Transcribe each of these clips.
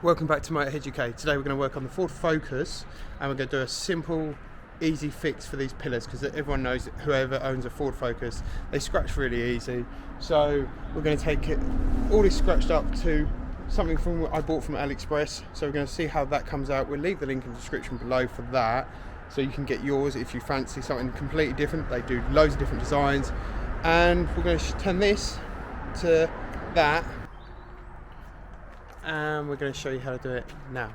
Welcome back to Motorhead UK. Today we're going to work on the Ford Focus and we're going to do a simple, easy fix for these pillars because everyone knows that whoever owns a Ford Focus, they scratch really easy. So we're going to take it all this scratched up to something from what I bought from Aliexpress. So we're going to see how that comes out. We'll leave the link in the description below for that so you can get yours if you fancy something completely different. They do loads of different designs, and we're going to turn this to that. And we're going to show you how to do it now.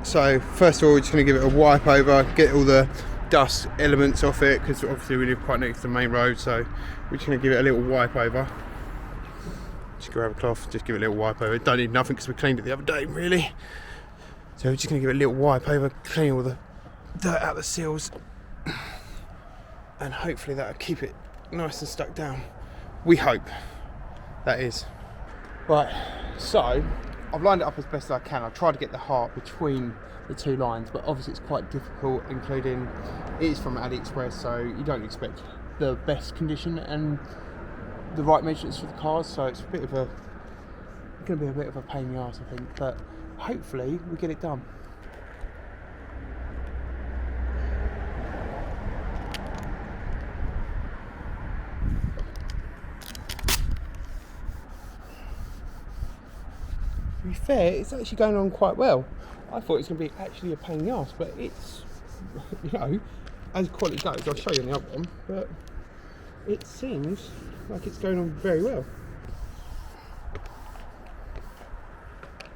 So first of all, we're just going to give it a wipe over, get all the dust elements off it, because obviously we live quite next to the main road, so we're just going to give it a little wipe over. Just grab a cloth, just give it a little wipe over. It don't need nothing because we cleaned it the other day, really. So we're just going to give it a little wipe over, clean all the dirt out of the seals, and hopefully that'll keep it nice and stuck down. We hope, that is. Right, so I've lined it up as best as I can. I've tried to get the heart between the two lines, but obviously it's quite difficult, including it is from Aliexpress, so you don't expect the best condition and the right measurements for the cars, so it's going to be a bit of a pain in the arse, I think, but hopefully we get it done. To be fair, it's actually going on quite well. I thought it was going to be actually a pain in the arse, but it's, you know, as quality goes, I'll show you on the other one, but it seems like it's going on very well.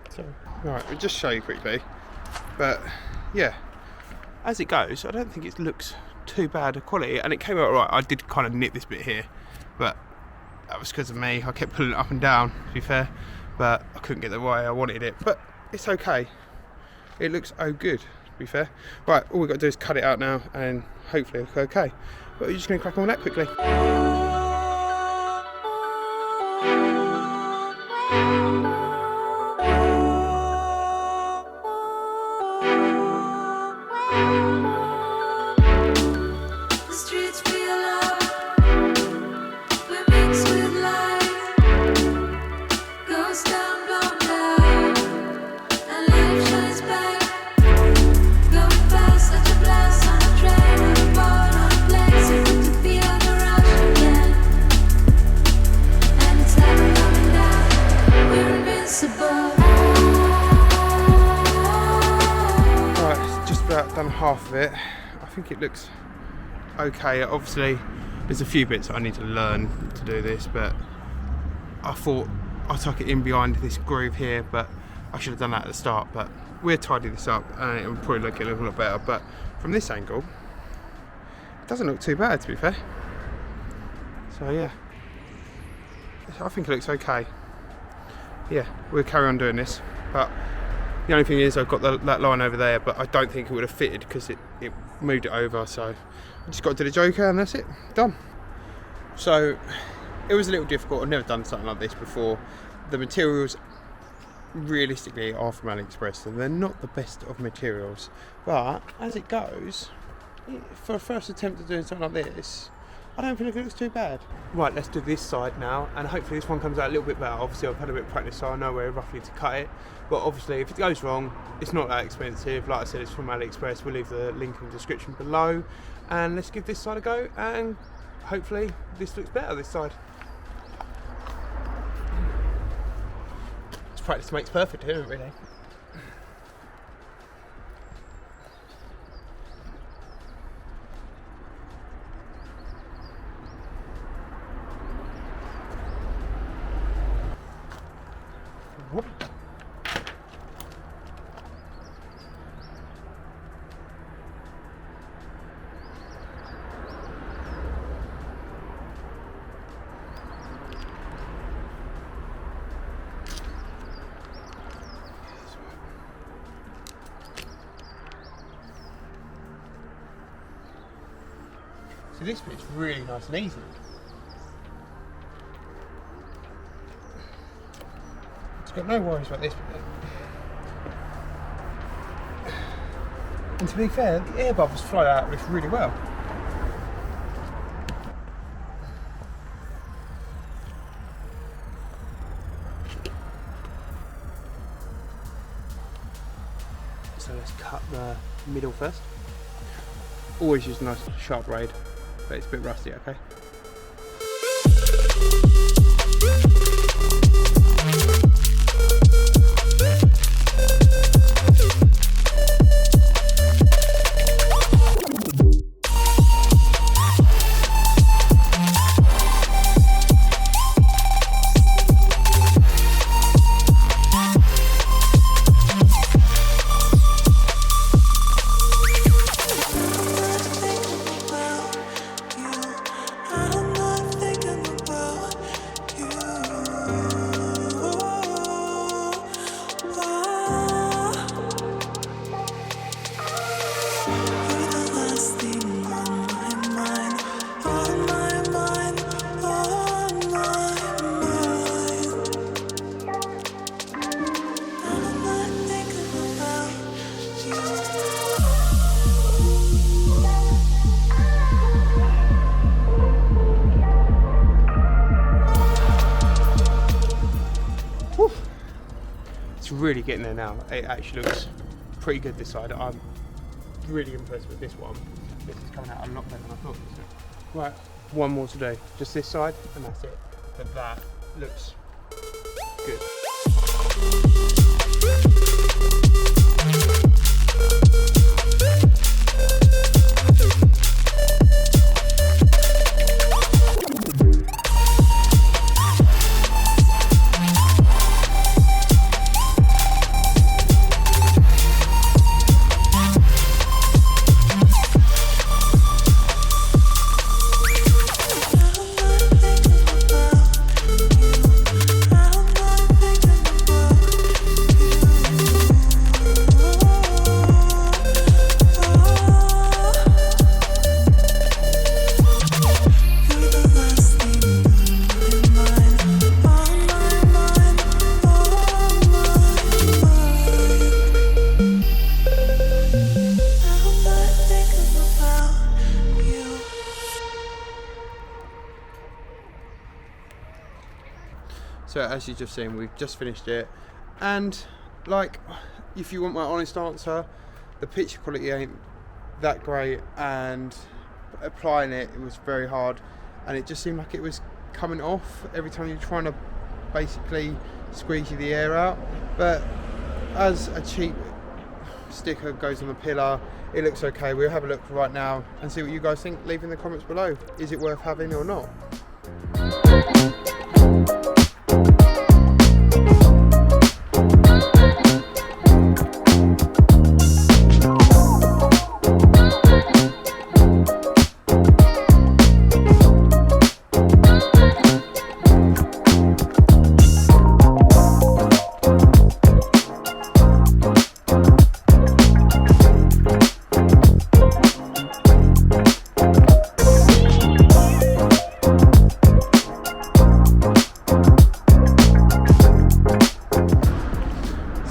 So, alright, we'll just show you quickly, but yeah, as it goes, I don't think it looks too bad of quality, and it came out right. I did kind of nip this bit here, but that was because of me. I kept pulling it up and down, to be fair, but I couldn't get the way I wanted it, but it's okay. It looks good, to be fair. Right, all we've got to do is cut it out now and hopefully it'll look okay. But we're just going to crack on with that quickly. Done half of it. I think it looks okay. Obviously there's a few bits I need to learn to do this, but I thought I tuck it in behind this groove here, but I should have done that at the start. But we'll tidy this up and it will probably look a little lot better, but from this angle it doesn't look too bad, to be fair. So yeah, I think it looks okay. Yeah, we'll carry on doing this, but the only thing is I've got that line over there, but I don't think it would have fitted because it moved it over, so I just got to do the joker and that's it, done. So it was a little difficult. I've never done something like this before. The materials realistically are from Aliexpress and they're not the best of materials, but as it goes, for a first attempt at doing something like this, I don't think it looks too bad. Right, let's do this side now, and hopefully this one comes out a little bit better. Obviously I've had a bit of practice, so I know where roughly to cut it, but obviously if it goes wrong, it's not that expensive. Like I said, it's from Aliexpress. We'll leave the link in the description below, and let's give this side a go, and hopefully this looks better this side. Practice makes perfect, isn't it, really? Whoop. So this bit's really nice and easy. It's got no worries about this bit. And to be fair, the air bubbles fly out of this really well. So let's cut the middle first. Always use a nice sharp blade, but it's a bit rusty, okay? Really getting there now. It actually looks pretty good this side. I'm really impressed with this one. This is coming out a lot better than I thought it was. Right, one more to do. Just this side and that's it. But that looks good. So as you just seen, we've just finished it, and like, if you want my honest answer, the picture quality ain't that great, and applying it was very hard, and it just seemed like it was coming off every time you're trying to basically squeeze the air out. But as a cheap sticker goes on the pillar, it looks okay. We'll have a look right now and see what you guys think. Leave in the comments below. Is it worth having or not?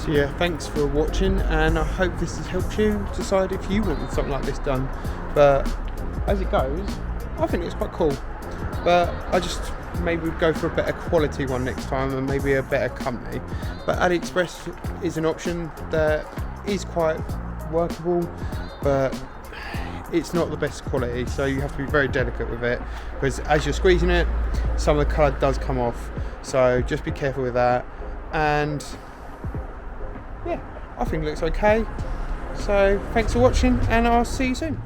Yeah, thanks for watching, and I hope this has helped you decide if you wanted something like this done. But as it goes, I think it's quite cool, but I just maybe would go for a better quality one next time and maybe a better company. But Aliexpress is an option that is quite workable, but it's not the best quality, so you have to be very delicate with it, because as you're squeezing it, some of the colour does come off, so just be careful with that. And yeah, I think it looks okay. So thanks for watching, and I'll see you soon.